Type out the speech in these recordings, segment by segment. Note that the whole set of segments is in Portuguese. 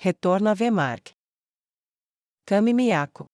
Retorno a Vemark. Kami Miyako.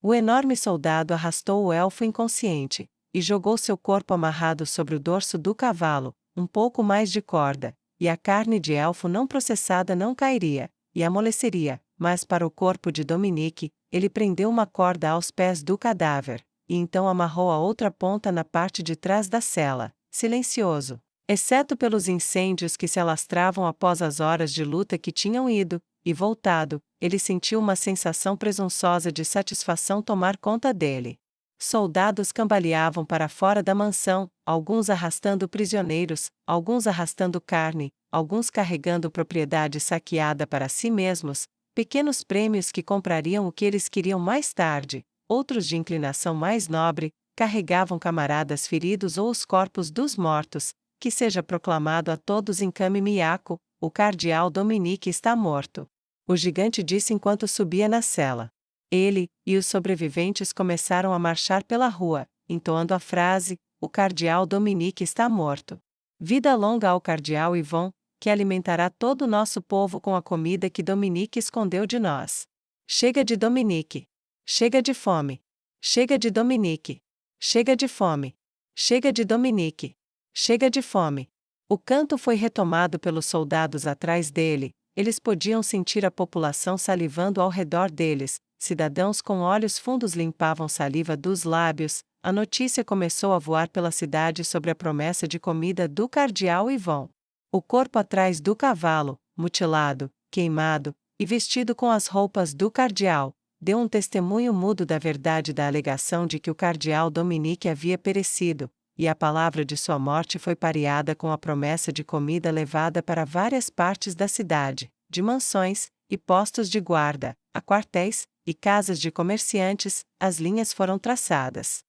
O enorme soldado arrastou o elfo inconsciente, e jogou seu corpo amarrado sobre o dorso do cavalo, um pouco mais de corda, e a carne de elfo não processada não cairia, e amoleceria, mas para o corpo de Dominique, ele prendeu uma corda aos pés do cadáver, e então amarrou a outra ponta na parte de trás da cela, silencioso. Exceto pelos incêndios que se alastravam após as horas de luta que tinham ido e voltado, ele sentiu uma sensação presunçosa de satisfação tomar conta dele. Soldados cambaleavam para fora da mansão, alguns arrastando prisioneiros, alguns arrastando carne, alguns carregando propriedade saqueada para si mesmos, pequenos prêmios que comprariam o que eles queriam mais tarde, outros de inclinação mais nobre, carregavam camaradas feridos ou os corpos dos mortos. Que seja proclamado a todos em Kami Miyako, o cardeal Dominique está morto. O gigante disse enquanto subia na cela. Ele e os sobreviventes começaram a marchar pela rua, entoando a frase: o cardeal Dominique está morto. Vida longa ao cardeal Yvon, que alimentará todo o nosso povo com a comida que Dominique escondeu de nós. Chega de Dominique. Chega de fome. Chega de Dominique. Chega de fome. Chega de Dominique. Chega de fome. O canto foi retomado pelos soldados atrás dele, eles podiam sentir a população salivando ao redor deles, cidadãos com olhos fundos limpavam saliva dos lábios, a notícia começou a voar pela cidade sobre a promessa de comida do cardeal Yvon. O corpo atrás do cavalo, mutilado, queimado, e vestido com as roupas do cardeal, deu um testemunho mudo da verdade da alegação de que o cardeal Dominique havia perecido, e a palavra de sua morte foi pareada com a promessa de comida levada para várias partes da cidade, de mansões e postos de guarda, a quartéis e casas de comerciantes, as linhas foram traçadas.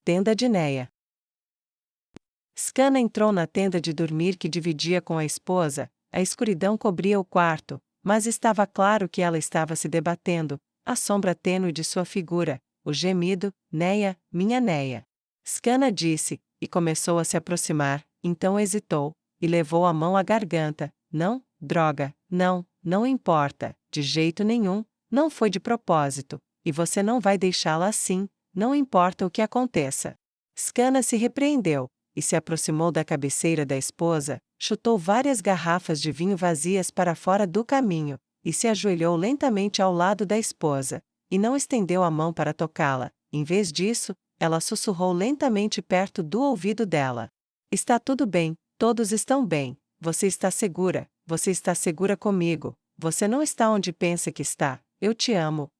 Tenda de Neia. Skana entrou na tenda de dormir que dividia com a esposa, a escuridão cobria o quarto, mas estava claro que ela estava se debatendo, a sombra tênue de sua figura, o gemido: Neia, minha Neia. Skana disse, e começou a se aproximar, então hesitou, e levou a mão à garganta. Não, droga, não importa, de jeito nenhum, não foi de propósito, e você não vai deixá-la assim, não importa o que aconteça. Skana se repreendeu, e se aproximou da cabeceira da esposa, chutou várias garrafas de vinho vazias para fora do caminho, e se ajoelhou lentamente ao lado da esposa, e não estendeu a mão para tocá-la. Em vez disso, ela sussurrou lentamente perto do ouvido dela. Está tudo bem, todos estão bem, você está segura comigo, você não está onde pensa que está, eu te amo,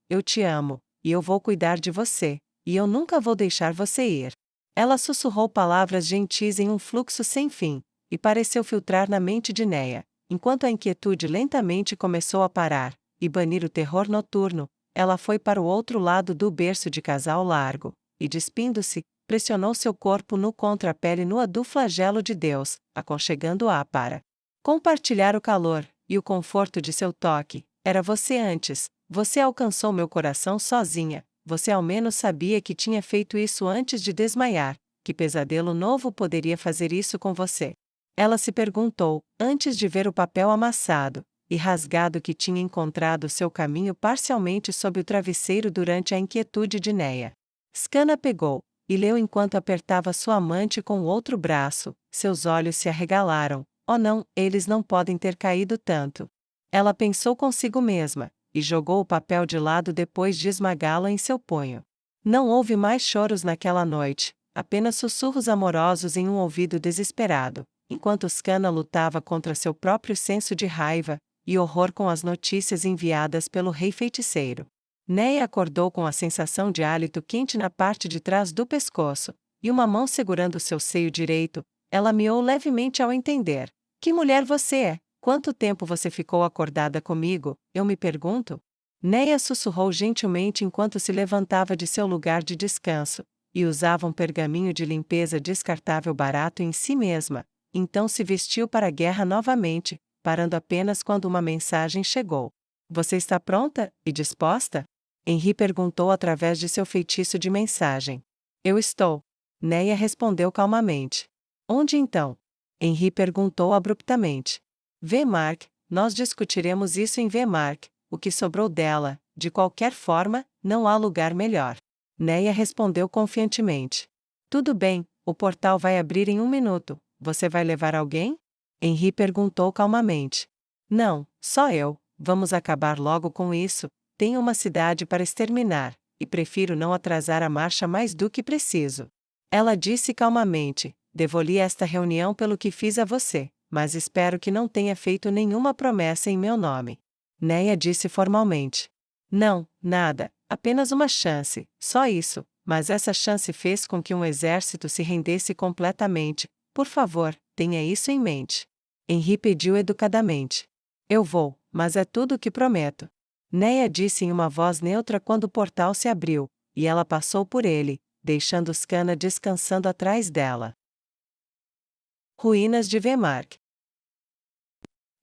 e eu vou cuidar de você, e eu nunca vou deixar você ir. Ela sussurrou palavras gentis em um fluxo sem fim, e pareceu filtrar na mente de Neia, enquanto a inquietude lentamente começou a parar, e banir o terror noturno, ela foi para o outro lado do berço de casal largo. E despindo-se, pressionou seu corpo nu contra a pele nua do flagelo de Deus, aconchegando-a para compartilhar o calor e o conforto de seu toque. Era você antes, você alcançou meu coração sozinha, você ao menos sabia que tinha feito isso antes de desmaiar, que pesadelo novo poderia fazer isso com você? Ela se perguntou, antes de ver o papel amassado e rasgado que tinha encontrado seu caminho parcialmente sob o travesseiro durante a inquietude de Neia. Skana pegou, e leu enquanto apertava sua amante com o outro braço, seus olhos se arregalaram. Oh não, eles não podem ter caído tanto. Ela pensou consigo mesma, e jogou o papel de lado depois de esmagá-lo em seu punho. Não houve mais choros naquela noite, apenas sussurros amorosos em um ouvido desesperado, enquanto Skana lutava contra seu próprio senso de raiva e horror com as notícias enviadas pelo rei feiticeiro. Neia acordou com a sensação de hálito quente na parte de trás do pescoço, e uma mão segurando seu seio direito. Ela miou levemente ao entender. Que mulher você é? Quanto tempo você ficou acordada comigo, eu me pergunto? Neia sussurrou gentilmente enquanto se levantava de seu lugar de descanso, e usava um pergaminho de limpeza descartável barato em si mesma. Então se vestiu para a guerra novamente, parando apenas quando uma mensagem chegou. Você está pronta e disposta? Henri perguntou através de seu feitiço de mensagem. Eu estou. Neia respondeu calmamente. Onde então? Henri perguntou abruptamente. Vemark, nós discutiremos isso em Vmark, o que sobrou dela, de qualquer forma, não há lugar melhor. Neia respondeu confiantemente. Tudo bem, o portal vai abrir em 1 minuto, você vai levar alguém? Henry perguntou calmamente. Não, só eu, vamos acabar logo com isso, tenho uma cidade para exterminar, e prefiro não atrasar a marcha mais do que preciso. Ela disse calmamente, devoli esta reunião pelo que fiz a você, mas espero que não tenha feito nenhuma promessa em meu nome. Neia disse formalmente. Não, nada, apenas uma chance, só isso, mas essa chance fez com que um exército se rendesse completamente. Por favor, tenha isso em mente. Henry pediu educadamente. Eu vou, mas é tudo o que prometo. Neia disse em uma voz neutra quando o portal se abriu, e ela passou por ele, deixando Scanna descansando atrás dela. Ruínas de Vmark.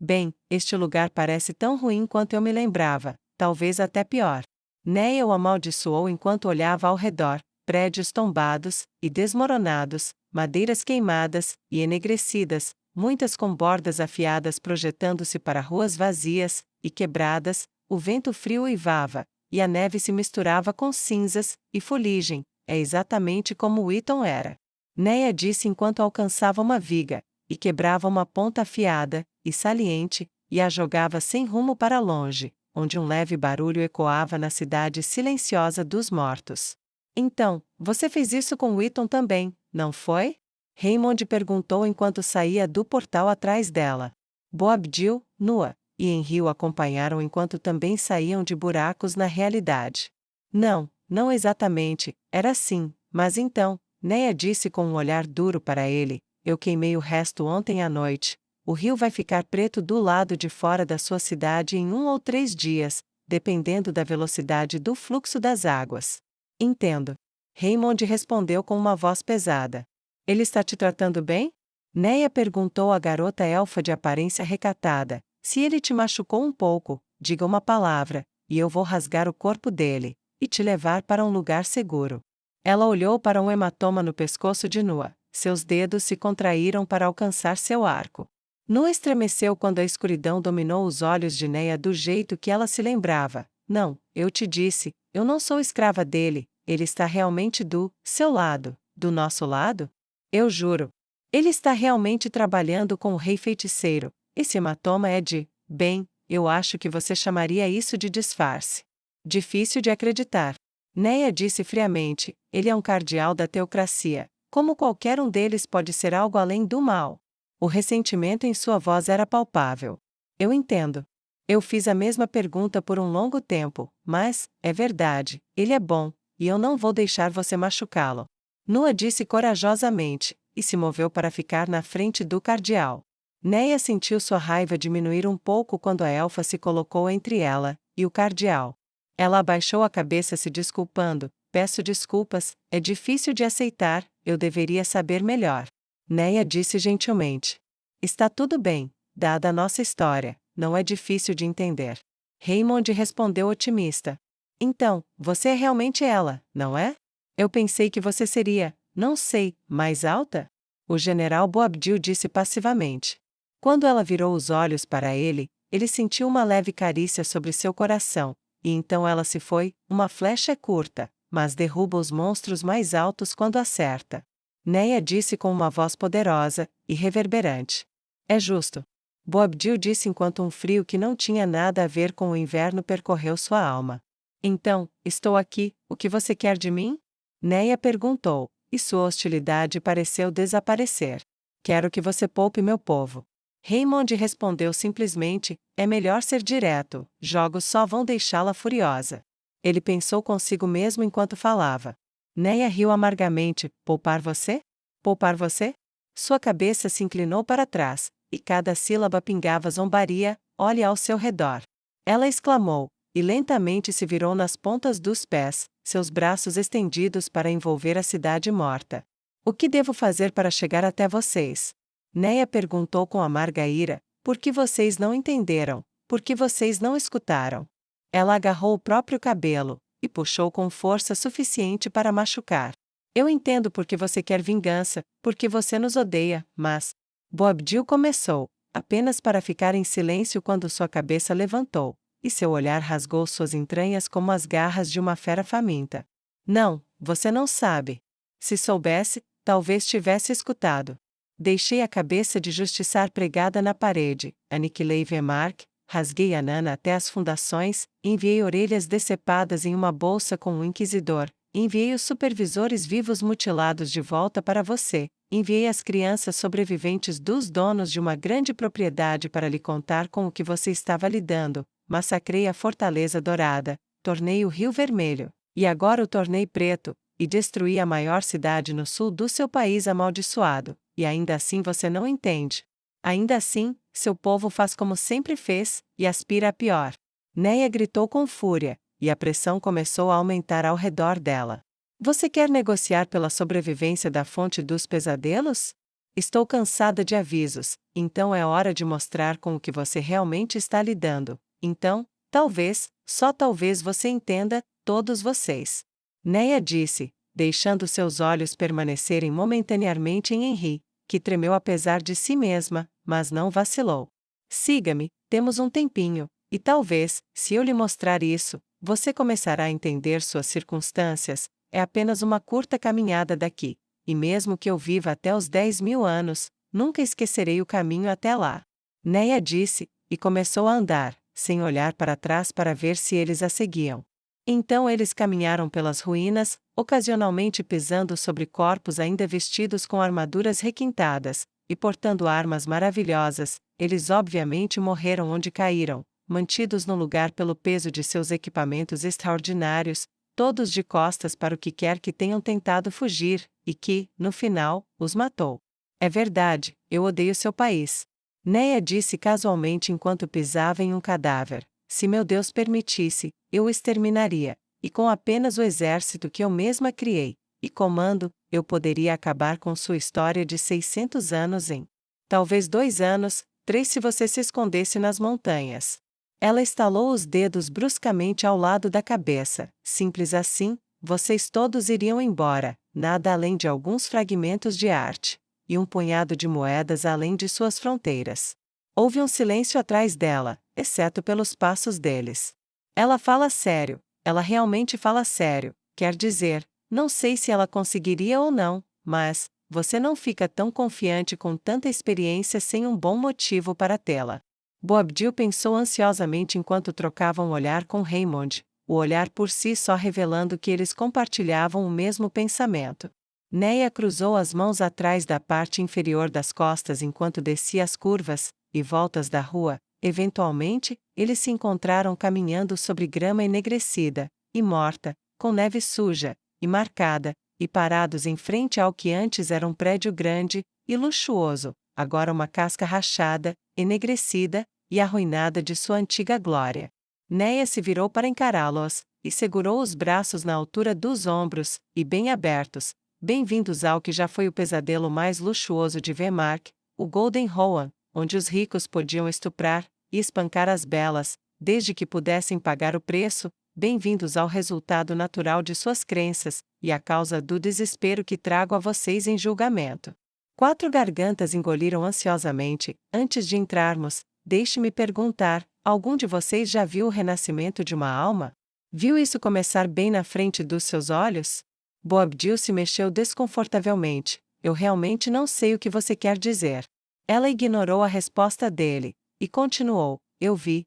Bem, este lugar parece tão ruim quanto eu me lembrava, talvez até pior. Neia o amaldiçoou enquanto olhava ao redor, prédios tombados e desmoronados, madeiras queimadas e enegrecidas, muitas com bordas afiadas projetando-se para ruas vazias e quebradas, o vento frio uivava, e a neve se misturava com cinzas e fuligem, é exatamente como Wheaton era. Neia disse enquanto alcançava uma viga, e quebrava uma ponta afiada e saliente, e a jogava sem rumo para longe, onde um leve barulho ecoava na cidade silenciosa dos mortos. Então, você fez isso com Wheaton também, não foi? Raymond perguntou enquanto saía do portal atrás dela. Boabdil, Nua, e Henry o acompanharam enquanto também saíam de buracos na realidade. Não, não exatamente, era assim, mas então, Neia disse com um olhar duro para ele, eu queimei o resto ontem à noite. O rio vai ficar preto do lado de fora da sua cidade em 1 ou 3 dias, dependendo da velocidade do fluxo das águas. Entendo. Raymond respondeu com uma voz pesada. Ele está te tratando bem? Neia perguntou à garota elfa de aparência recatada. Se ele te machucou um pouco, diga uma palavra, e eu vou rasgar o corpo dele, e te levar para um lugar seguro. Ela olhou para um hematoma no pescoço de Nua. Seus dedos se contraíram para alcançar seu arco. Nua estremeceu quando a escuridão dominou os olhos de Neia do jeito que ela se lembrava. Não, eu te disse, eu não sou escrava dele, ele está realmente do seu lado, do nosso lado? Eu juro. Ele está realmente trabalhando com o rei feiticeiro. Esse hematoma é bem, eu acho que você chamaria isso de disfarce. Difícil de acreditar. Neia disse friamente, ele é um cardeal da teocracia. Como qualquer um deles pode ser algo além do mal? O ressentimento em sua voz era palpável. Eu entendo. Eu fiz a mesma pergunta por um longo tempo, mas, é verdade, ele é bom, e eu não vou deixar você machucá-lo. Nua disse corajosamente, e se moveu para ficar na frente do cardeal. Neia sentiu sua raiva diminuir um pouco quando a elfa se colocou entre ela e o cardeal. Ela abaixou a cabeça se desculpando. Peço desculpas, é difícil de aceitar, eu deveria saber melhor. Neia disse gentilmente. Está tudo bem, dada a nossa história, não é difícil de entender. Raymond respondeu otimista. Então, você é realmente ela, não é? Eu pensei que você seria, não sei, mais alta? O general Boabdil disse passivamente. Quando ela virou os olhos para ele, ele sentiu uma leve carícia sobre seu coração, e então ela se foi, uma flecha é curta, mas derruba os monstros mais altos quando acerta. Neia disse com uma voz poderosa e reverberante. É justo. Boabdil disse enquanto um frio que não tinha nada a ver com o inverno percorreu sua alma. Então, estou aqui, o que você quer de mim? Neia perguntou, e sua hostilidade pareceu desaparecer. Quero que você poupe meu povo. Raymond respondeu simplesmente, é melhor ser direto, jogos só vão deixá-la furiosa. Ele pensou consigo mesmo enquanto falava. Neia riu amargamente, poupar você? Poupar você? Sua cabeça se inclinou para trás, e cada sílaba pingava zombaria, olhe ao seu redor. Ela exclamou, e lentamente se virou nas pontas dos pés, seus braços estendidos para envolver a cidade morta. O que devo fazer para chegar até vocês? Neia perguntou com amarga ira, por que vocês não entenderam, por que vocês não escutaram? Ela agarrou o próprio cabelo, e puxou com força suficiente para machucar. Eu entendo porque você quer vingança, porque você nos odeia, mas... Boabdil começou, apenas para ficar em silêncio quando sua cabeça levantou, e seu olhar rasgou suas entranhas como as garras de uma fera faminta. Não, você não sabe. Se soubesse, talvez tivesse escutado. Deixei a cabeça de justiçar pregada na parede, aniquilei Vemark, rasguei a Nana até as fundações, enviei orelhas decepadas em uma bolsa com um inquisidor, enviei os supervisores vivos mutilados de volta para você, enviei as crianças sobreviventes dos donos de uma grande propriedade para lhe contar com o que você estava lidando, massacrei a Fortaleza Dourada, tornei o Rio Vermelho, e agora o tornei preto, e destruí a maior cidade no sul do seu país amaldiçoado, e ainda assim você não entende. Ainda assim, seu povo faz como sempre fez, e aspira a pior. Neia gritou com fúria, e a pressão começou a aumentar ao redor dela. Você quer negociar pela sobrevivência da fonte dos pesadelos? Estou cansada de avisos, então é hora de mostrar com o que você realmente está lidando. Então, talvez, só talvez você entenda, todos vocês. Neia disse, deixando seus olhos permanecerem momentaneamente em Henri, que tremeu apesar de si mesma, mas não vacilou. Siga-me, temos um tempinho, e talvez, se eu lhe mostrar isso, você começará a entender suas circunstâncias. É apenas uma curta caminhada daqui, e mesmo que eu viva até os 10.000 anos, nunca esquecerei o caminho até lá. Neia disse, e começou a andar, sem olhar para trás para ver se eles a seguiam. Então eles caminharam pelas ruínas, ocasionalmente pisando sobre corpos ainda vestidos com armaduras requintadas, e portando armas maravilhosas. Eles obviamente morreram onde caíram, mantidos no lugar pelo peso de seus equipamentos extraordinários, todos de costas para o que quer que tenham tentado fugir, e que, no final, os matou. É verdade, eu odeio seu país. Neia disse casualmente enquanto pisava em um cadáver. Se meu Deus permitisse, eu o exterminaria, e com apenas o exército que eu mesma criei, e comando, eu poderia acabar com sua história de 600 anos em talvez 2 anos, 3 se você se escondesse nas montanhas. Ela estalou os dedos bruscamente ao lado da cabeça. Simples assim, vocês todos iriam embora, nada além de alguns fragmentos de arte, e um punhado de moedas além de suas fronteiras. Houve um silêncio atrás dela, exceto pelos passos deles. Ela fala sério, ela realmente fala sério, quer dizer, não sei se ela conseguiria ou não, mas, você não fica tão confiante com tanta experiência sem um bom motivo para tê-la. Boabdil pensou ansiosamente enquanto trocava um olhar com Raymond, o olhar por si só revelando que eles compartilhavam o mesmo pensamento. Neia cruzou as mãos atrás da parte inferior das costas enquanto descia as curvas e voltas da rua. Eventualmente, eles se encontraram caminhando sobre grama enegrecida e morta, com neve suja e marcada, e parados em frente ao que antes era um prédio grande e luxuoso, agora uma casca rachada, enegrecida e arruinada de sua antiga glória. Neia se virou para encará-los, e segurou os braços na altura dos ombros, e bem abertos. Bem-vindos ao que já foi o pesadelo mais luxuoso de Vemark, o Golden Rowan, onde os ricos podiam estuprar e espancar as belas, desde que pudessem pagar o preço. Bem-vindos ao resultado natural de suas crenças, e à causa do desespero que trago a vocês em julgamento. 4 gargantas engoliram ansiosamente. Antes de entrarmos, deixe-me perguntar, algum de vocês já viu o renascimento de uma alma? Viu isso começar bem na frente dos seus olhos? Boabdil se mexeu desconfortavelmente. Eu realmente não sei o que você quer dizer. Ela ignorou a resposta dele, e continuou, eu vi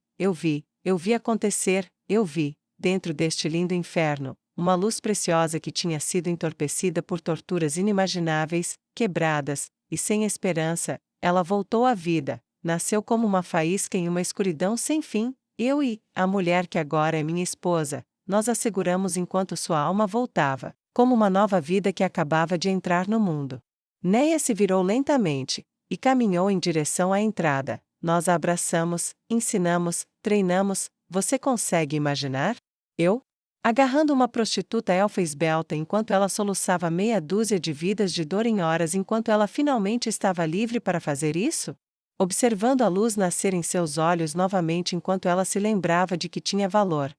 acontecer, eu vi, dentro deste lindo inferno, uma luz preciosa que tinha sido entorpecida por torturas inimagináveis, quebradas, e sem esperança, ela voltou à vida, nasceu como uma faísca em uma escuridão sem fim. Eu e a mulher que agora é minha esposa, nós a seguramos enquanto sua alma voltava, como uma nova vida que acabava de entrar no mundo. Neia se virou lentamente, e caminhou em direção à entrada. Nós a abraçamos, ensinamos, treinamos. Você consegue imaginar? Eu? Agarrando uma prostituta elfa esbelta enquanto ela soluçava meia dúzia de vidas de dor em horas enquanto ela finalmente estava livre para fazer isso? Observando a luz nascer em seus olhos novamente enquanto ela se lembrava de que tinha valor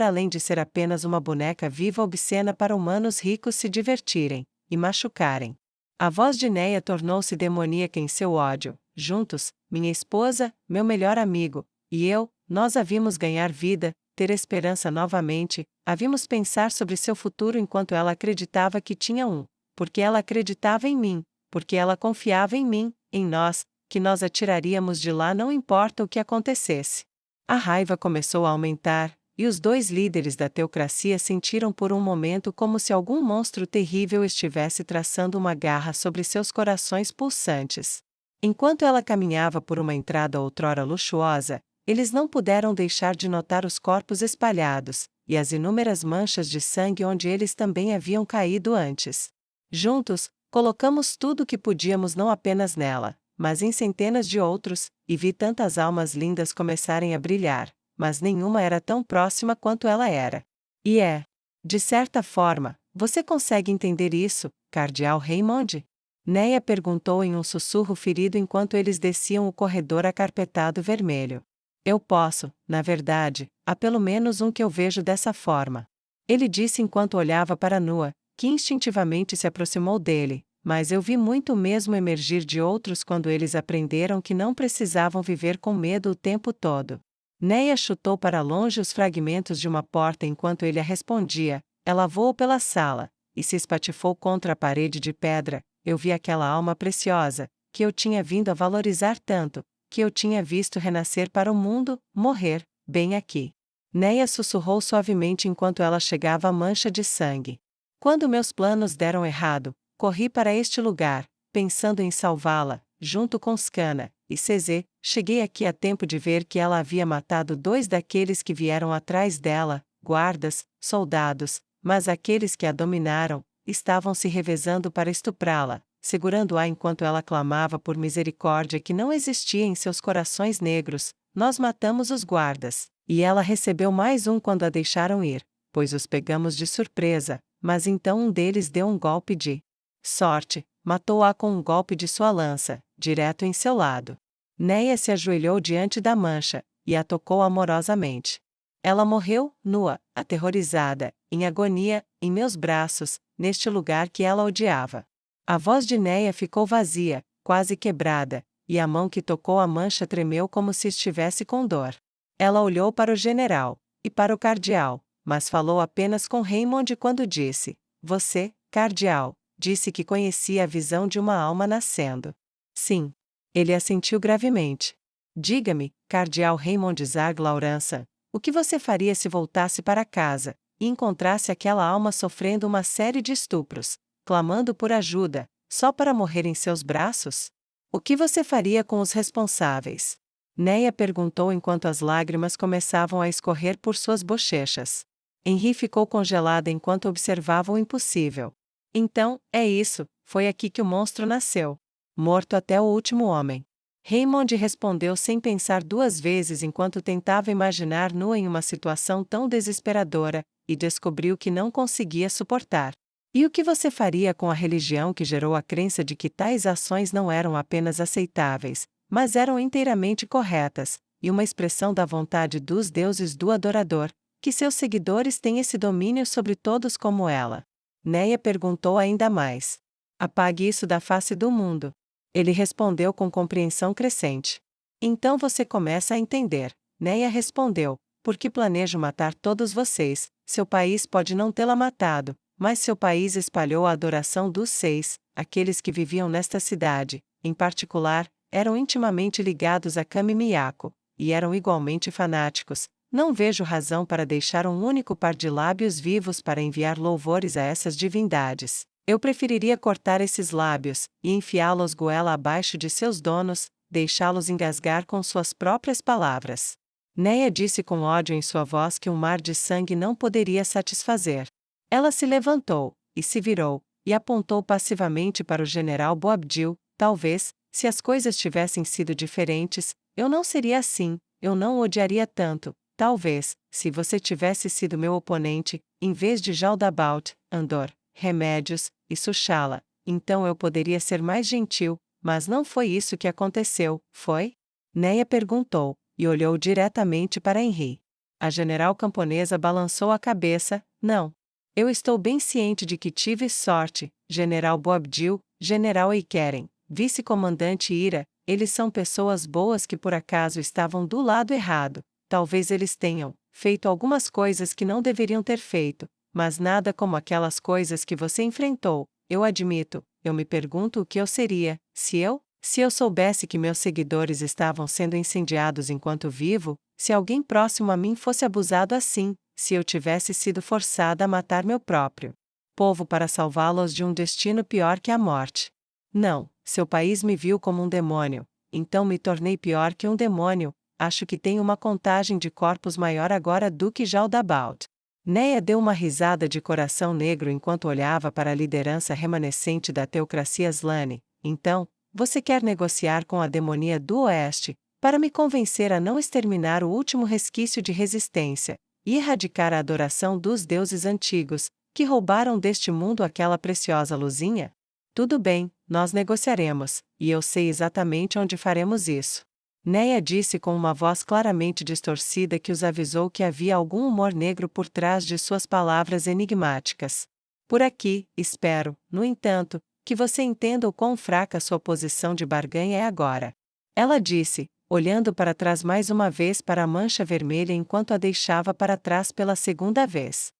além de ser apenas uma boneca viva obscena para humanos ricos se divertirem e machucarem. A voz de Neia tornou-se demoníaca em seu ódio. juntos, minha esposa, meu melhor amigo, e eu, nós havíamos ganhar vida, ter esperança novamente, havíamos pensar sobre seu futuro enquanto ela acreditava que tinha um, porque ela acreditava em mim, porque ela confiava em mim, em nós, que nós a tiraríamos de lá não importa o que acontecesse. A raiva começou a aumentar, e os dois líderes da teocracia sentiram por um momento como se algum monstro terrível estivesse traçando uma garra sobre seus corações pulsantes. Enquanto ela caminhava por uma entrada outrora luxuosa, eles não puderam deixar de notar os corpos espalhados, e as inúmeras manchas de sangue onde eles também haviam caído antes. Juntos, colocamos tudo o que podíamos não apenas nela, mas em centenas de outros, e vi tantas almas lindas começarem a brilhar, mas nenhuma era tão próxima quanto ela era. E é. De certa forma, você consegue entender isso, Cardeal Raymond? Neia perguntou em um sussurro ferido enquanto eles desciam o corredor acarpetado vermelho. Eu posso, na verdade, há pelo menos um que eu vejo dessa forma. Ele disse enquanto olhava para Nua, que instintivamente se aproximou dele, mas eu vi muito mesmo emergir de outros quando eles aprenderam que não precisavam viver com medo o tempo todo. Neia chutou para longe os fragmentos de uma porta enquanto ele a respondia, ela voou pela sala, e se espatifou contra a parede de pedra. Eu vi aquela alma preciosa, que eu tinha vindo a valorizar tanto, que eu tinha visto renascer para o mundo, morrer, bem aqui. Neia sussurrou suavemente enquanto ela chegava à mancha de sangue. Quando meus planos deram errado, corri para este lugar, pensando em salvá-la, junto com Scana e CZ, cheguei aqui a tempo de ver que ela havia matado 2 daqueles que vieram atrás dela, guardas, soldados, mas aqueles que a dominaram, estavam se revezando para estuprá-la, segurando-a enquanto ela clamava por misericórdia que não existia em seus corações negros. Nós matamos os guardas, e ela recebeu mais um quando a deixaram ir, pois os pegamos de surpresa, mas então um deles deu um golpe de sorte, matou-a com um golpe de sua lança, direto em seu lado. Neia se ajoelhou diante da mancha, e a tocou amorosamente. Ela morreu, nua, aterrorizada, em agonia, em meus braços, neste lugar que ela odiava. A voz de Neia ficou vazia, quase quebrada, e a mão que tocou a mancha tremeu como se estivesse com dor. Ela olhou para o general, e para o cardeal, mas falou apenas com Raymond quando disse, você, cardeal, disse que conhecia a visão de uma alma nascendo. Sim. Ele assentiu gravemente. Diga-me, cardeal Raymond Zag Laurança, o que você faria se voltasse para casa, e encontrasse aquela alma sofrendo uma série de estupros, clamando por ajuda, só para morrer em seus braços? O que você faria com os responsáveis? Neia perguntou enquanto as lágrimas começavam a escorrer por suas bochechas. Henri ficou congelada enquanto observava o impossível. Então, é isso, foi aqui que o monstro nasceu. Morto até o último homem. Raymond respondeu sem pensar 2 vezes enquanto tentava imaginar Nua em uma situação tão desesperadora, e descobriu que não conseguia suportar. E o que você faria com a religião que gerou a crença de que tais ações não eram apenas aceitáveis, mas eram inteiramente corretas, e uma expressão da vontade dos deuses do adorador, que seus seguidores têm esse domínio sobre todos como ela? Neia perguntou ainda mais. Apague isso da face do mundo. Ele respondeu com compreensão crescente. Então você começa a entender. Neia respondeu, porque planejo matar todos vocês. Seu país pode não tê-la matado, mas seu país espalhou a adoração dos 6, aqueles que viviam nesta cidade, em particular, eram intimamente ligados a Kami Miyako, e eram igualmente fanáticos. Não vejo razão para deixar um único par de lábios vivos para enviar louvores a essas divindades. Eu preferiria cortar esses lábios, e enfiá-los goela abaixo de seus donos, deixá-los engasgar com suas próprias palavras. Neia disse com ódio em sua voz que um mar de sangue não poderia satisfazer. Ela se levantou, e se virou, e apontou passivamente para o general Boabdil. Talvez, se as coisas tivessem sido diferentes, eu não seria assim, eu não o odiaria tanto. Talvez, se você tivesse sido meu oponente, em vez de Jaldabaoth, Andor, Remédios, e Sushala, então eu poderia ser mais gentil, mas não foi isso que aconteceu, foi? Neia perguntou, e olhou diretamente para Henri. A general camponesa balançou a cabeça, não. Eu estou bem ciente de que tive sorte, general Boabdil, general Eikeren, vice-comandante Ira, Eles são pessoas boas que por acaso estavam do lado errado. Talvez eles tenham feito algumas coisas que não deveriam ter feito, mas nada como aquelas coisas que você enfrentou. Eu admito, eu me pergunto o que eu seria, se eu soubesse que meus seguidores estavam sendo incendiados enquanto vivo, se alguém próximo a mim fosse abusado assim, se eu tivesse sido forçada a matar meu próprio povo para salvá-los de um destino pior que a morte. Não, seu país me viu como um demônio, então me tornei pior que um demônio. Acho que tenho uma contagem de corpos maior agora do que Jaldabaoth. Neia deu uma risada de coração negro enquanto olhava para a liderança remanescente da teocracia Slane. Então, você quer negociar com a demonia do Oeste, para me convencer a não exterminar o último resquício de resistência, e erradicar a adoração dos deuses antigos, que roubaram deste mundo aquela preciosa luzinha? Tudo bem, nós negociaremos, e eu sei exatamente onde faremos isso. Neia disse com uma voz claramente distorcida que os avisou que havia algum humor negro por trás de suas palavras enigmáticas. Por aqui, espero, no entanto, que você entenda o quão fraca sua posição de barganha é agora. Ela disse, olhando para trás mais uma vez para a mancha vermelha enquanto a deixava para trás pela segunda vez.